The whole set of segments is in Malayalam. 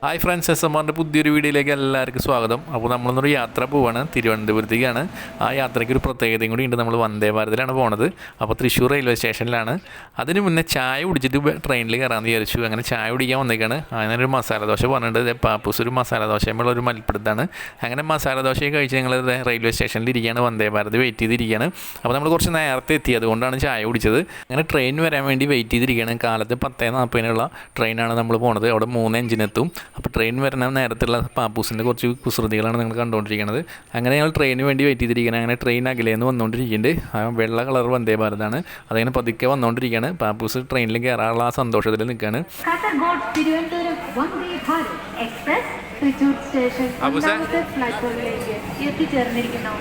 ഹായ് ഫ്രണ്ട്സ്, എസ് പുതിയൊരു വീഡിയോയിലേക്ക് എല്ലാവർക്കും സ്വാഗതം. അപ്പോൾ നമ്മളൊന്നൊരു യാത്ര പോവാണ്, തിരുവനന്തപുരത്തേക്കാണ്. ആ യാത്രയ്ക്ക് ഒരു പ്രത്യേകതയും കൂടി ഉണ്ട്. നമ്മൾ വന്ദേ ഭാരതിലാണ് പോണത്. അപ്പോൾ തൃശ്ശൂർ റെയിൽവേ സ്റ്റേഷനിലാണ്. അതിന് മുന്നേ ചായ കുടിച്ചിട്ട് ട്രെയിനിൽ കയറാമെന്ന് വിചാരിച്ചു. അങ്ങനെ ചായ കുടിക്കാൻ വന്നേക്കാണ്. അങ്ങനെ ഒരു മസാല ദോശ പറഞ്ഞിട്ട് പാപ്പൂസ് ഒരു മസാല ദോശയുമ്പോൾ ഒരു മൽപ്പിടുത്താണ്. അങ്ങനെ മസാല ദോശയൊക്കെ കഴിച്ച് ഞങ്ങൾ റെയിൽവേ സ്റ്റേഷനിൽ ഇരിക്കുകയാണ്, വന്ദേ ഭാരത് വെയിറ്റ് ചെയ്തിരിക്കുകയാണ്. അപ്പോൾ നമ്മൾ കുറച്ച് നേരത്തെ എത്തി, അതുകൊണ്ടാണ് ചായ കുടിച്ചത്. അങ്ങനെ ട്രെയിൻ വരാൻ വേണ്ടി വെയിറ്റ് ചെയ്തിരിക്കുകയാണ്. കാലത്ത് 10:40 ട്രെയിനാണ് നമ്മൾ പോണത്. അവിടെ 3 എഞ്ചിനെത്തും. അപ്പോൾ ട്രെയിൻ വരണ നേരത്തുള്ള പാപ്പൂസിൻ്റെ കുറച്ച് കുസൃതികളാണ് നിങ്ങൾ കണ്ടുകൊണ്ടിരിക്കുന്നത്. അങ്ങനെ ഞങ്ങൾ ട്രെയിനിന് വേണ്ടി വെയിറ്റ് ചെയ്തിരിക്കുകയാണ്. അങ്ങനെ ട്രെയിൻ അകലേന്ന് വന്നുകൊണ്ടിരിക്കുന്നുണ്ട്. വെള്ള കളർ വന്ദേ ഭാരതാണ്. അതങ്ങനെ പതുക്കെ വന്നുകൊണ്ടിരിക്കുകയാണ്. പാപ്പൂസ് ട്രെയിനിൽ കയറാനുള്ള ആ സന്തോഷത്തിൽ നിൽക്കുകയാണ്. തൃശ്ശൂർ സ്റ്റേഷൻ ഒന്നാമത്തെ പ്ലാറ്റ്ഫോമിലേക്ക് എത്തിച്ചേർന്നിരിക്കുന്നു.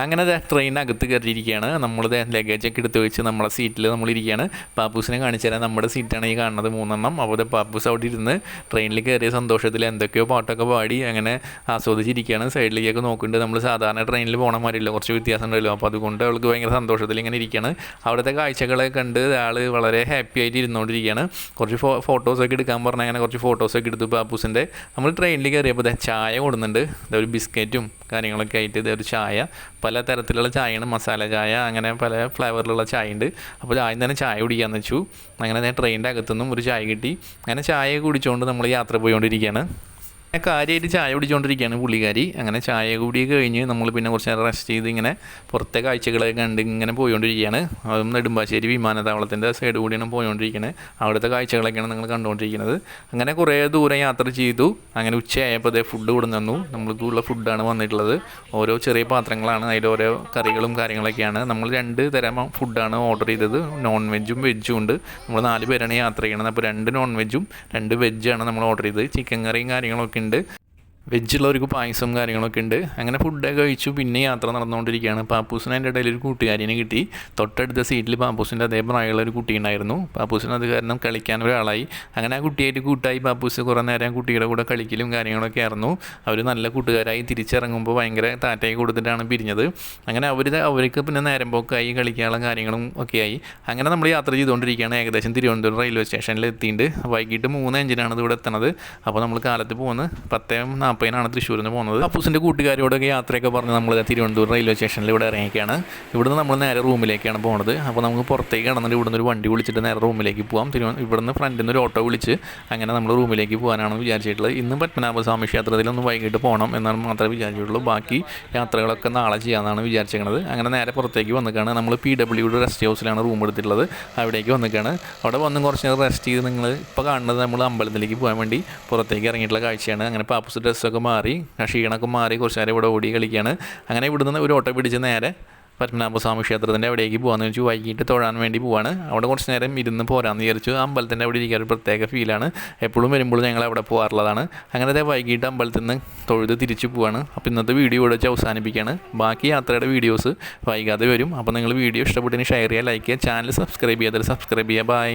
അങ്ങനെ ട്രെയിനകത്ത് കയറിയിരിക്കുകയാണ്. നമ്മളിത് ലഗേജൊക്കെ എടുത്ത് വെച്ച് നമ്മളെ സീറ്റിൽ നമ്മളിരിക്കുകയാണ്. പാപ്പൂസിനെ കാണിച്ചു തരാൻ നമ്മുടെ സീറ്റാണ് ഈ കാണുന്നത് 3 അപ്പോൾ പാപ്പൂസ് അവിടെ ഇരുന്ന് ട്രെയിനിൽ കയറിയ സന്തോഷത്തിൽ എന്തൊക്കെയോ പാട്ടൊക്കെ പാടി അങ്ങനെ ആസ്വദിച്ചിരിക്കുകയാണ്. സൈഡിലേക്കൊക്കെ നോക്കുന്നുണ്ട്. നമ്മൾ സാധാരണ ട്രെയിനിൽ പോകണ മാതിരില്ല, കുറച്ച് വ്യത്യാസം ഉണ്ടല്ലോ. അപ്പോൾ അതുകൊണ്ട് അവൾക്ക് ഭയങ്കര സന്തോഷത്തിൽ ഇങ്ങനെ ഇരിക്കുകയാണ്. അവിടുത്തെ കാഴ്ചകളെ കണ്ട് ആൾ വളരെ ഹാപ്പി ആയിട്ട് ഇരുന്നുകൊണ്ടിരിക്കുകയാണ്. കുറച്ച് ഫോട്ടോസൊക്കെ എടുക്കാൻ പറഞ്ഞാൽ അങ്ങനെ കുറച്ച് ഫോട്ടോസൊക്കെ എടുത്തു പാപ്പൂസിൻ്റെ. നമ്മൾ ട്രെയിനിൽ കയറിയപ്പോൾ ചായ കൊടുക്കുന്നുണ്ട്. ഒരു ബിസ്ക്കറ്റും കാര്യങ്ങളൊക്കെ ആയിട്ട് ഒരു ചായ, പല തരത്തിലുള്ള ചായയാണ്, മസാല ചായ, അങ്ങനെ പല ഫ്ലേവറിലുള്ള ചായ ഉണ്ട്. അപ്പോൾ ആദ്യം തന്നെ ചായ കുടിക്കാമെന്ന് വെച്ചു. അങ്ങനെ ട്രെയിനിൻ്റെ അകത്തുനിന്നും ഒരു ചായ കിട്ടി. അങ്ങനെ ചായ കുടിച്ചുകൊണ്ട് നമ്മൾ യാത്ര പോയിക്കൊണ്ടിരിക്കുകയാണ്. കാര്യമായിട്ട് ചായ കുടിച്ചുകൊണ്ടിരിക്കുകയാണ് പുള്ളിക്കാരി. അങ്ങനെ ചായ കൂടിയൊക്കെ കഴിഞ്ഞ് നമ്മൾ പിന്നെ കുറച്ച് നേരം റെസ്റ്റ് ചെയ്ത് ഇങ്ങനെ പുറത്തെ കാഴ്ചകളൊക്കെ കണ്ട് ഇങ്ങനെ പോയിക്കൊണ്ടിരിക്കുകയാണ്. അതും നെടുമ്പാശ്ശേരി വിമാനത്താവളത്തിൻ്റെ സൈഡ് കൂടിയാണ് പോയിക്കൊണ്ടിരിക്കുന്നത്. അവിടുത്തെ കാഴ്ചകളൊക്കെയാണ് നിങ്ങൾ കണ്ടുകൊണ്ടിരിക്കുന്നത്. അങ്ങനെ കുറേ ദൂരം യാത്ര ചെയ്തു. അങ്ങനെ ഉച്ചയായപ്പോൾ അതേ ഫുഡ് കൊടുന്നു തന്നു. നമ്മൾക്കുള്ള ഫുഡാണ് വന്നിട്ടുള്ളത്. ഓരോ ചെറിയ പാത്രങ്ങളാണ്, അതിൽ ഓരോ കറികളും കാര്യങ്ങളൊക്കെയാണ്. നമ്മൾ 2 തരം ഫുഡാണ് ഓർഡർ ചെയ്തത്. നോൺ വെജും വെജും ഉണ്ട്. നമ്മൾ 4 പേരാണ് യാത്ര ചെയ്യണത്. അപ്പോൾ 2 നോൺ വെജും 2 വെജാണ് നമ്മൾ ഓർഡർ ചെയ്തത്. ചിക്കൻ കറിയും കാര്യങ്ങളൊക്കെ ഉണ്ട്. വെജുള്ളവർക്ക് പായസം കാര്യങ്ങളൊക്കെ ഉണ്ട്. അങ്ങനെ ഫുഡൊക്കെ കഴിച്ചു. പിന്നെ യാത്ര നടന്നുകൊണ്ടിരിക്കുകയാണ്. പാപ്പൂസിന് അതിൻ്റെ ഇടയിൽ ഒരു കൂട്ടുകാരിനെ കിട്ടി. തൊട്ടടുത്ത സീറ്റിൽ പാപ്പൂസിൻ്റെ അതേ പ്രായമുള്ള ഒരു കുട്ടി ഉണ്ടായിരുന്നു. പാപ്പൂസിന് അത് കാരണം കളിക്കാൻ ഒരാളായി. അങ്ങനെ ആ കുട്ടിയായിട്ട് കൂട്ടായി. പാപ്പൂസ് കുറേ നേരം കുട്ടിയുടെ കൂടെ കളിക്കലും കാര്യങ്ങളൊക്കെ ആയിരുന്നു. അവർ നല്ല കൂട്ടുകാരായി. തിരിച്ചിറങ്ങുമ്പോൾ ഭയങ്കര താറ്റായി കൊടുത്തിട്ടാണ് പിരിഞ്ഞത്. അങ്ങനെ അവർക്ക് പിന്നെ നേരം പോക്കായി, കളിക്കാനുള്ള കാര്യങ്ങളും ഒക്കെ ആയി. അങ്ങനെ നമ്മൾ യാത്ര ചെയ്തുകൊണ്ടിരിക്കുകയാണ്. ഏകദേശം തിരുവനന്തപുരം റെയിൽവേ സ്റ്റേഷനിൽ എത്തിയിട്ടുണ്ട്. വൈകിട്ട് 3 എഞ്ചിനാണ് ഇത് ഇവിടെ എത്തുന്നത്. അപ്പോൾ നമ്മൾ കാലത്ത് പോകുന്നത് 10:40 തൃശ്ശൂരിൽ നിന്ന് പോകുന്നത്. പാപ്പൂസിൻ്റെ കൂട്ടുകാരോടൊക്കെ യാത്രയൊക്കെ പറഞ്ഞ് നമ്മൾ തിരുവനന്തപുരം റെയിൽവേ സ്റ്റേഷനിൽ ഇവിടെ ഇറങ്ങിയൊക്കെയാണ്. ഇവിടുന്ന് നമ്മൾ നേരെ റൂമിലേക്കാണ് പോകുന്നത്. അപ്പോൾ നമുക്ക് പുറത്തേക്ക് കിടന്നിട്ട് ഇവിടുന്ന് ഒരു വണ്ടി വിളിച്ചിട്ട് നേരെ റൂമിലേക്ക് പോകാം. ഇവിടുന്ന് ഫ്രണ്ടിൽ നിന്ന് ഒരു ഓട്ടോ വിളിച്ച് അങ്ങനെ നമ്മൾ റൂമിലേക്ക് പോകാനാണ് വിചാരിച്ചിട്ടുള്ളത്. ഇന്ന് പത്മനാഭസ്വാമി ക്ഷേത്രത്തിലൊന്ന് വൈകിട്ട് പോകണം എന്നാണ് മാത്രമേ വിചാരിച്ചിട്ടുള്ളൂ. ബാക്കി യാത്രകളൊക്കെ നാളെ ചെയ്യാമെന്നാണ് വിചാരിച്ചിരിക്കുന്നത്. അങ്ങനെ നേരെ പുറത്തേക്ക് വന്നിക്കാണ്. നമ്മൾ PW റെസ്റ്റ് ഹൗസിലാണ് റൂം എടുത്തിട്ടുള്ളത്. അവിടേക്ക് വന്നിക്കാണ്. അവിടെ വന്ന് കുറച്ച് നേരം റെസ്റ്റ് ചെയ്ത് നിങ്ങൾ ഇപ്പോൾ കാണുന്നത് നമ്മൾ അമ്പലത്തിലേക്ക് പോകാൻ വേണ്ടി പുറത്തേക്ക് ഇറങ്ങിയിട്ടുള്ള കാഴ്ചയാണ്. അങ്ങനെ പാപ്പൂസ് ഡ്രസ്സൊക്കെ മാറി, ക്ഷീണമൊക്കെ മാറി കുറച്ച് നേരം ഇവിടെ ഓടി കളിക്കുകയാണ്. അങ്ങനെ ഇവിടുന്ന് ഒരു ഓട്ടോ പിടിച്ച് നേരെ പത്മനാഭസ്വാമി ക്ഷേത്രത്തിൻ്റെ അവിടേക്ക് പോകാമെന്ന് വെച്ചു. വൈകിട്ട് തൊഴാൻ വേണ്ടി പോവാണ്. അവിടെ കുറച്ച് നേരം ഇരുന്ന് പോരാമെന്ന് വിചാരിച്ചു. അമ്പലത്തിൻ്റെ അവിടെ ഇരിക്കാൻ ഒരു പ്രത്യേക ഫീലാണ്. എപ്പോഴും വരുമ്പോഴും ഞങ്ങൾ അവിടെ പോകാറുള്ളതാണ്. അങ്ങനത്തെ വൈകിട്ട് അമ്പലത്തിൽ നിന്ന് തൊഴുത് തിരിച്ചു പോവാണ്. അപ്പോൾ ഇന്നത്തെ വീഡിയോ ഇവിടെ വെച്ച് അവസാനിപ്പിക്കുകയാണ്. ബാക്കി യാത്രയുടെ വീഡിയോസ് വൈകാതെ വരും. അപ്പോൾ നിങ്ങൾ വീഡിയോ ഇഷ്ടപ്പെട്ടതിന് ഷെയർ ചെയ്യുക, ലൈക്ക് ചെയ്യുക, ചാനൽ സബ്സ്ക്രൈബ് ചെയ്യാതെ സബ്സ്ക്രൈബ് ചെയ്യുക. ബൈ.